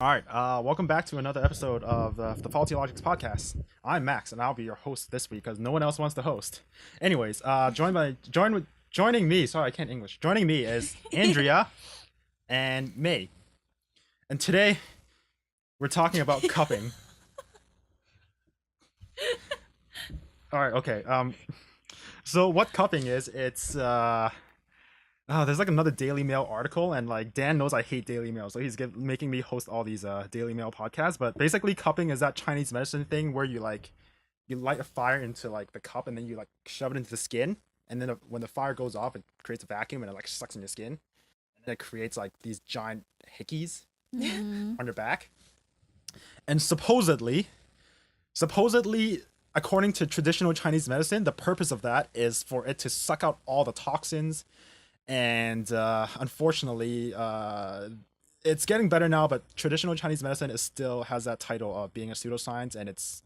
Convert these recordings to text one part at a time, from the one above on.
All right, welcome back to another episode of the Faulty Logics podcast. I'm Max, and I'll be your host this week because no one else wants to host. Anyways, joining me. Sorry, I can't English. Joining me is Andrea and May, and today we're talking about cupping. All right, okay. So what cupping is? There's like another Daily Mail article, and like Dan knows I hate Daily Mail, so he's making me host all these Daily Mail podcasts. But basically, cupping is that Chinese medicine thing where you light a fire into like the cup, and then you like shove it into the skin, and then when the fire goes off, it creates a vacuum, and it like sucks in your skin, and then it creates like these giant hickeys on your back. And supposedly, according to traditional Chinese medicine, the purpose of that is for it to suck out all the toxins. And unfortunately, it's getting better now, but traditional Chinese medicine is still has that title of being a pseudoscience, and it's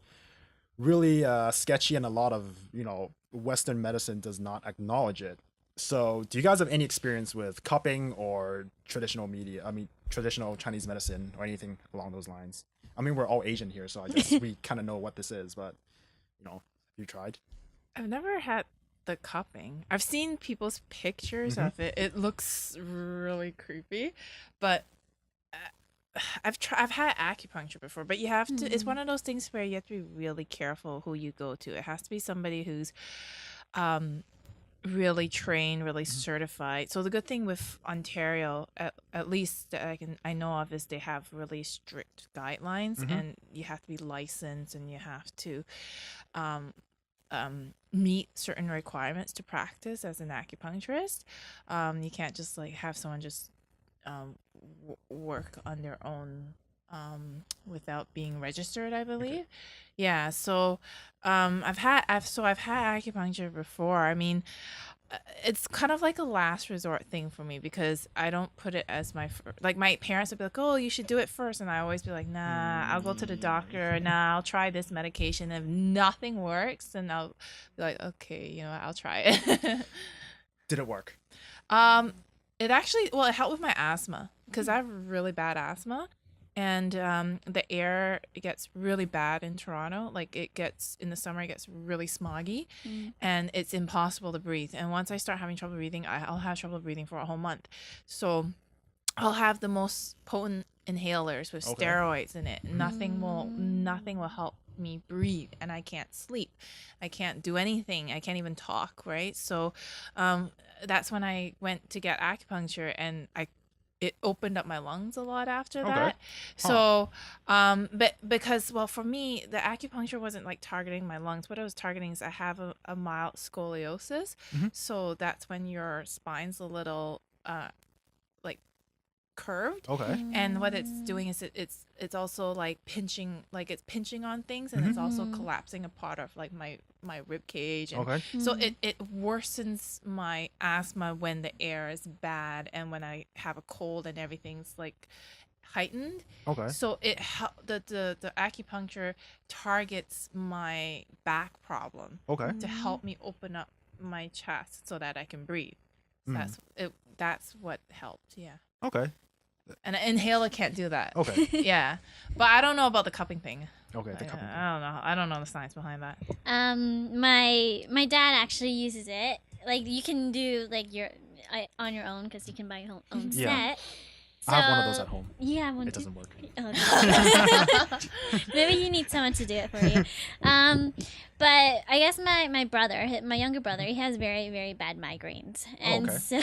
really sketchy, and a lot of Western medicine does not acknowledge it. So do you guys have any experience with cupping or traditional Chinese medicine or anything along those lines? I mean, we're all Asian here, so I guess we kind of know what this is, but have you tried? I've never had the cupping. I've seen people's pictures of it. It looks really creepy, but I've had acupuncture before, but you have to. It's one of those things where you have to be really careful who you go to. It has to be somebody who's really trained, really certified. So the good thing with Ontario, at least that I know of, is they have really strict guidelines, and you have to be licensed, and you have to meet certain requirements to practice as an acupuncturist. You can't just like have someone just work on their own without being registered, I believe. Okay. Yeah, so I've had acupuncture before. I mean, it's kind of like a last resort thing for me because I don't put it as like my parents would be like, oh, you should do it first, and I always be like, nah, I'll go to the doctor. Nah, I'll try this medication. If nothing works, then I'll be like, okay, I'll try it. Did it work? It actually, well, it helped with my asthma because I have really bad asthma. And the air gets really bad in Toronto. Like in the summer, it gets really smoggy, and it's impossible to breathe. And once I start having trouble breathing, I'll have trouble breathing for a whole month. So I'll have the most potent inhalers with steroids in it. Nothing will help me breathe, and I can't sleep. I can't do anything. I can't even talk, right? So that's when I went to get acupuncture, and it opened up my lungs a lot after that. So, but because, well, for me, the acupuncture wasn't like targeting my lungs. What I was targeting is I have a mild scoliosis. So that's when your spine's a little, like curved. And what it's doing is it's also like pinching on things, and it's also collapsing a part of like my rib cage, and so it worsens my asthma when the air is bad and when I have a cold and everything's like heightened. So the acupuncture targets my back problem to help me open up my chest so that I can breathe. That's what helped. And an inhaler can't do that. Yeah, but I don't know about the cupping thing. The cupping thing. I don't know the science behind that. My dad actually uses it. Like you can do like on your own because you can buy your own set. So, I have one of those at home. Yeah, one it doesn't work. Maybe you need someone to do it for you. But I guess my brother, my younger brother, he has very, very bad migraines. And so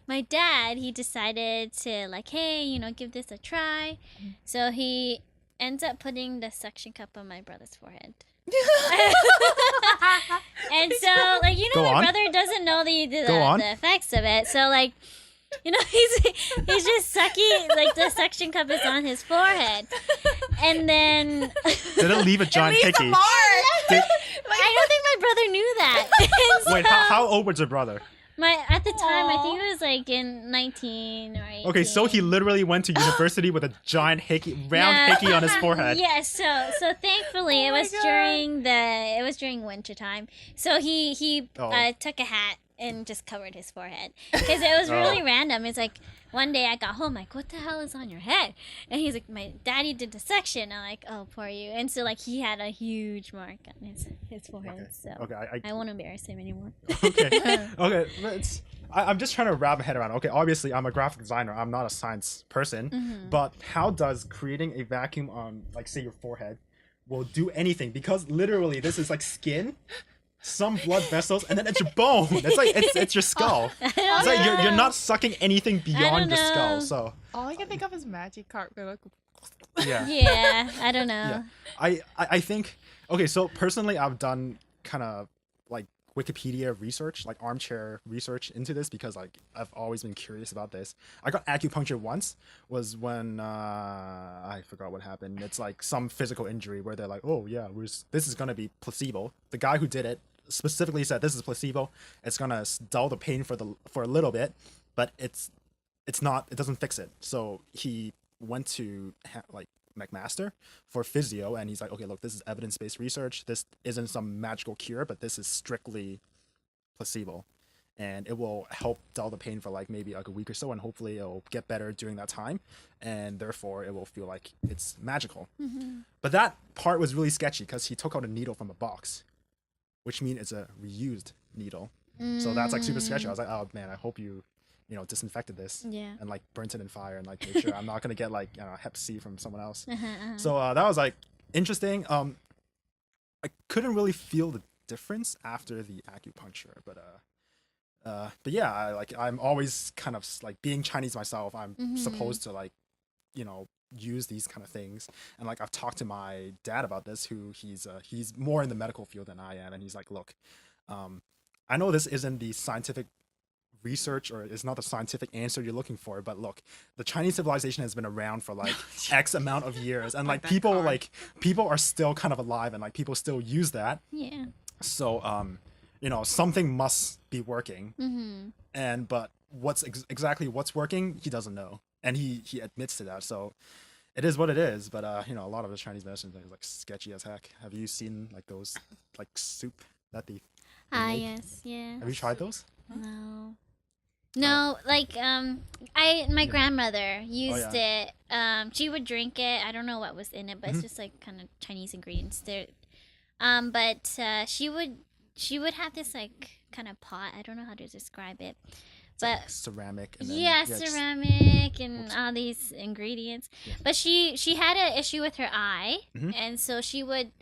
my dad, he decided to like, hey, give this a try. So he ends up putting the suction cup on my brother's forehead. And so like, my brother doesn't know the effects of it. So like, he's just sucking, like the suction cup is on his forehead, and then did it leave a giant hickey? I don't think my brother knew that. So, wait, how old was your brother? At the time, I think it was like in 19 or 18. Okay, so he literally went to university with a giant round hickey on his forehead. Yeah, so thankfully it was during winter time. So he took a hat and just covered his forehead because it was really random. It's like one day I got home, like, what the hell is on your head? And he's like, my daddy did dissection. I'm like, oh, poor you. And so like he had a huge mark on his forehead. So I won't embarrass him anymore. Okay. Okay. I'm just trying to wrap my head around. Okay, obviously I'm a graphic designer. I'm not a science person, but how does creating a vacuum on, like, say your forehead will do anything? Because literally this is like skin, some blood vessels, and then it's your bone. It's like it's your skull. It's like you're not sucking anything beyond the skull. So all I can think of is magic carpet. Yeah, I don't know. Yeah. I think, okay, so personally I've done kind of like Wikipedia research, like armchair research into this, because like I've always been curious about this. I got acupuncture once, was when I forgot what happened. It's like some physical injury where they're like, oh yeah, this is gonna be placebo. The guy who did it specifically said this is placebo. It's gonna dull the pain for a little bit, but it's not. It doesn't fix it. So he went to like McMaster for physio, and he's like, okay, look, this is evidence-based research. This isn't some magical cure, but this is strictly placebo, and it will help dull the pain for like maybe like a week or so, and hopefully it'll get better during that time, and therefore it will feel like it's magical. But that part was really sketchy because he took out a needle from a box, which means it's a reused needle. So that's like super sketchy. I was like, oh man, I hope you disinfected this and like burnt it in fire and like made sure I'm not gonna get like Hep C from someone else. So that was like interesting. I couldn't really feel the difference after the acupuncture, but yeah, I'm always kind of like, being Chinese myself, I'm supposed to like use these kind of things, and like I've talked to my dad about this, who he's more in the medical field than I am, and he's like, look, I know this isn't the scientific research, or it's not the scientific answer you're looking for, but look, the Chinese civilization has been around for like X amount of years, and like people are still kind of alive, and like people still use that. So something must be working, and but what's exactly what's working, he doesn't know, and he admits to that. So it is what it is. But a lot of the Chinese medicine is like sketchy as heck. Have you seen like those like soup that they make? Yes, yeah. Have you tried those? No, like my grandmother used it. She would drink it. I don't know what was in it, but it's just like kind of Chinese ingredients there. But she would have this like kind of pot. I don't know how to describe it. But like ceramic. And ceramic and all these ingredients. Yeah. But she had an issue with her eye, and so she would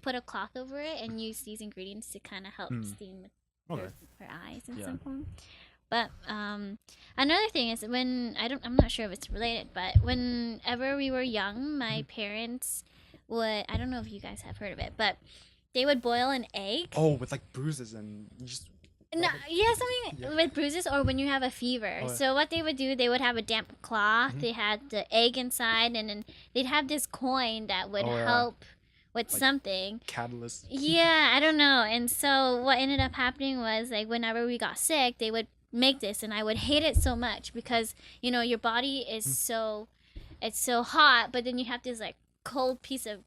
put a cloth over it and use these ingredients to kind of help steam her eyes in some form. But another thing is, I'm not sure if it's related, but whenever we were young, my parents would, I don't know if you guys have heard of it, but they would boil an egg. Oh, with like bruises and you just. No, something with bruises, or when you have a fever. So what they would do, they would have a damp cloth. They had the egg inside, and then they'd have this coin that would help with like something. Catalyst. Yeah, I don't know. And so what ended up happening was, like, whenever we got sick, they would make this, and I would hate it so much because your body is it's so hot, but then you have this like cold piece of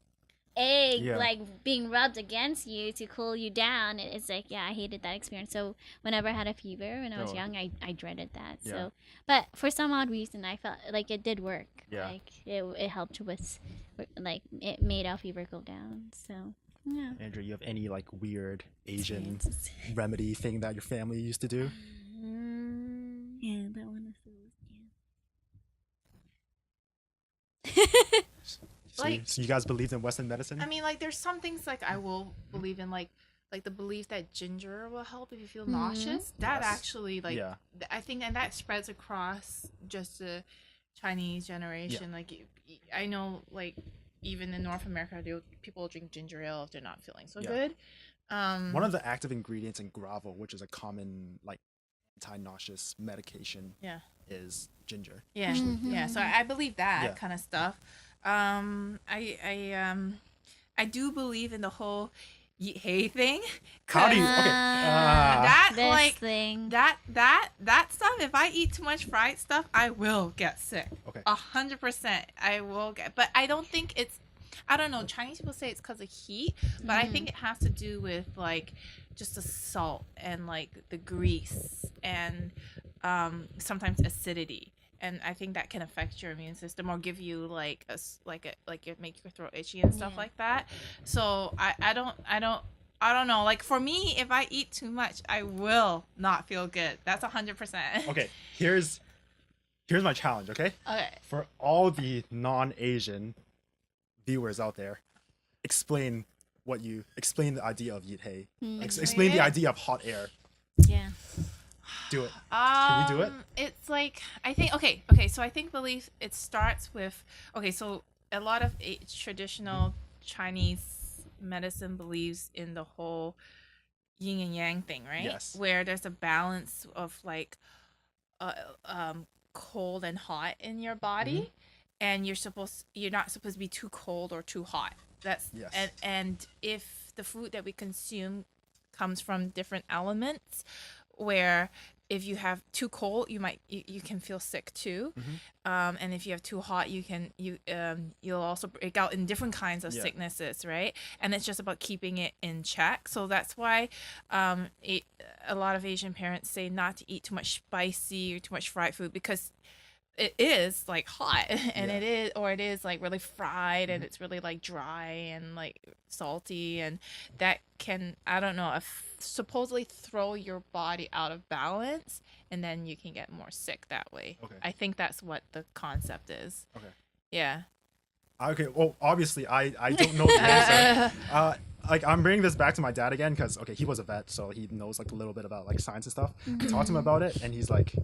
egg like being rubbed against you to cool you down. It's like, I hated that experience. So whenever I had a fever when I was young, I dreaded that. So but for some odd reason, I felt like it did work. Like it helped with, like, it made our fever go down. So yeah. Andrea, you have any like weird Asian remedy thing that your family used to do? Yeah, that one is So you guys believed in Western medicine? I mean, like, there's some things like I will believe in, like the belief that ginger will help if you feel nauseous. That actually, like, I think, and that spreads across just the Chinese generation. Like, I know, like, even in North America, people drink ginger ale if they're not feeling so good. One of the active ingredients in gravel, which is a common like anti-nauseous medication, is ginger. So I believe that kind of stuff. I do believe in the whole hey thing. How do you? Okay. That like thing. that stuff. If I eat too much fried stuff, I will get sick. Okay. 100%, I will get. But I don't think it's. I don't know. Chinese people say it's because of heat, but I think it has to do with like just the salt and like the grease and sometimes acidity. And I think that can affect your immune system or give you like it make your throat itchy and stuff like that. So I don't know. Like for me, if I eat too much, I will not feel good. That's 100%. Okay, here's my challenge. Okay. Okay. For all the non-Asian viewers out there, explain the idea of Yithei. Explain the idea of hot air. Yeah. Do it. Can you do it? It's like I think okay. So I think belief it starts with so a lot of traditional Chinese medicine believes in the whole yin and yang thing, right? Yes. Where there's a balance of like cold and hot in your body, and you're not supposed to be too cold or too hot. That's yes. And if the food that we consume comes from different elements, where if you have too cold, you can feel sick too, and if you have too hot, you'll also break out in different kinds of sicknesses, right? And it's just about keeping it in check. So that's why a lot of Asian parents say not to eat too much spicy or too much fried food, because it is like hot and it is like really fried and it's really like dry and like salty, and that can, I don't know, supposedly throw your body out of balance, and then you can get more sick that way. Okay. I think that's what the concept is. Okay. Yeah. Okay. Well, obviously, I don't know the answer. Like I'm bringing this back to my dad again because he was a vet, so he knows like a little bit about like science and stuff. I talked to him about it, and he's like,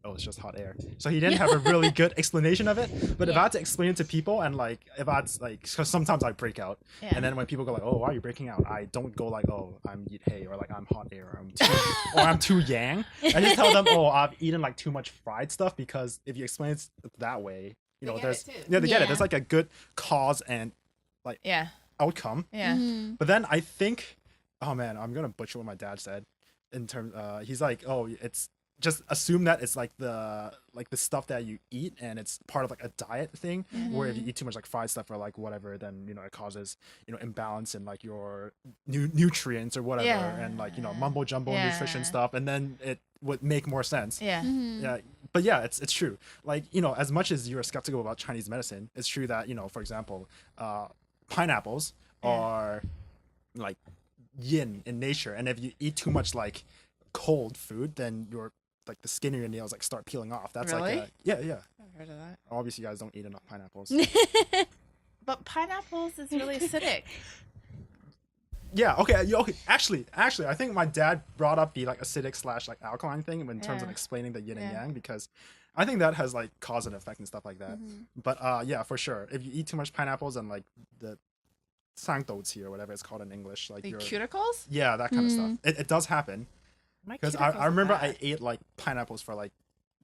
oh, it's just hot air. So he didn't have a really good explanation of it. But if I had to explain it to people, and like if I had like, because sometimes I break out, and then when people go like, oh, why are you breaking out? I don't go like, oh, I'm Yithei, or like I'm hot air, or I'm too yang. I just tell them, oh, I've eaten like too much fried stuff, because if you explain it that way, they get it. There's like a good cause and like outcome. Yeah. But then I think, oh man, I'm gonna butcher what my dad said. In terms, he's like, oh, it's just assume that it's like the stuff that you eat, and it's part of like a diet thing, where if you eat too much like fried stuff or like whatever, then it causes imbalance in like your nutrients or whatever, and like mumbo jumbo nutrition stuff, and then it would make more sense. But yeah, it's true. Like as much as you're skeptical about Chinese medicine, it's true that for example, pineapples are like yin in nature, and if you eat too much like cold food, then your like the skin of your nails like start peeling off. That's really? like yeah. I've heard of that. Obviously, you guys don't eat enough pineapples. But pineapples is really acidic. Yeah. Okay. Actually, I think my dad brought up the like acidic / like alkaline thing in terms of explaining the yin and yang, because I think that has like cause and effect and stuff like that. But yeah, for sure, if you eat too much pineapples and like the here, whatever it's called in English, like the cuticles. Yeah, that kind of stuff. It does happen. Because I remember I ate like pineapples for like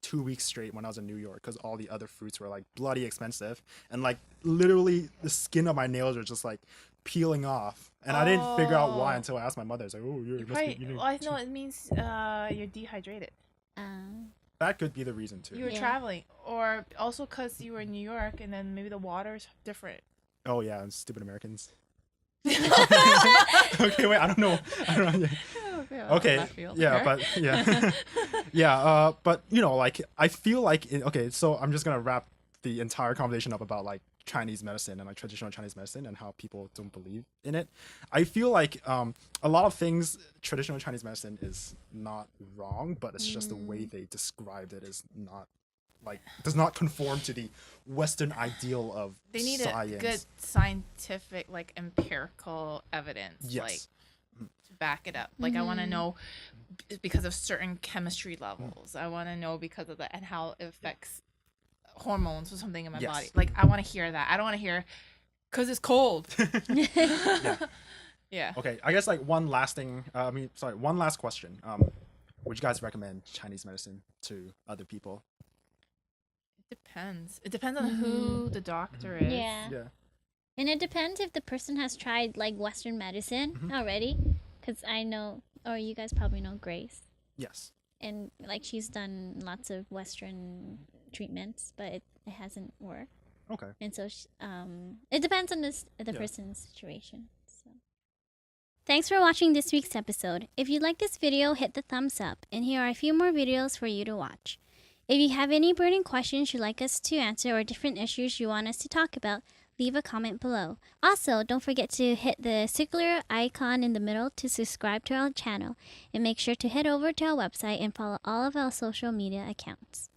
2 weeks straight when I was in New York, because all the other fruits were like bloody expensive, and like literally the skin of my nails were just like peeling off, and I didn't figure out why until I asked my mother. It's like, oh, you must be well, I know it means you're dehydrated. That could be the reason too. You were traveling, or also because you were in New York, and then maybe the water's different. Oh yeah, and stupid Americans. Okay, wait, I don't know. Okay, yeah, but yeah, but like I feel like so I'm just gonna wrap the entire conversation up about like Chinese medicine and like traditional Chinese medicine and how people don't believe in it. I feel like a lot of things traditional Chinese medicine is not wrong, but it's just the way they described it is not like does not conform to the Western ideal of they need science. A good scientific like empirical evidence like to back it up. Like I want to know because of certain chemistry levels. I want to know because of that and how it affects hormones or something in my body. Like I want to hear that. I don't want to hear because it's cold. Yeah. Okay, I guess like one last question. Would you guys recommend Chinese medicine to other people? It depends on who the doctor is. Yeah. And it depends if the person has tried like Western medicine already, because I know, or you guys probably know Grace. Yes. And like she's done lots of Western treatments, but it hasn't worked. Okay. And so it depends on the person's situation. So. Thanks for watching this week's episode. If you like this video, hit the thumbs up, and here are a few more videos for you to watch. If you have any burning questions you'd like us to answer or different issues you want us to talk about, leave a comment below. Also, don't forget to hit the circular icon in the middle to subscribe to our channel, and make sure to head over to our website and follow all of our social media accounts.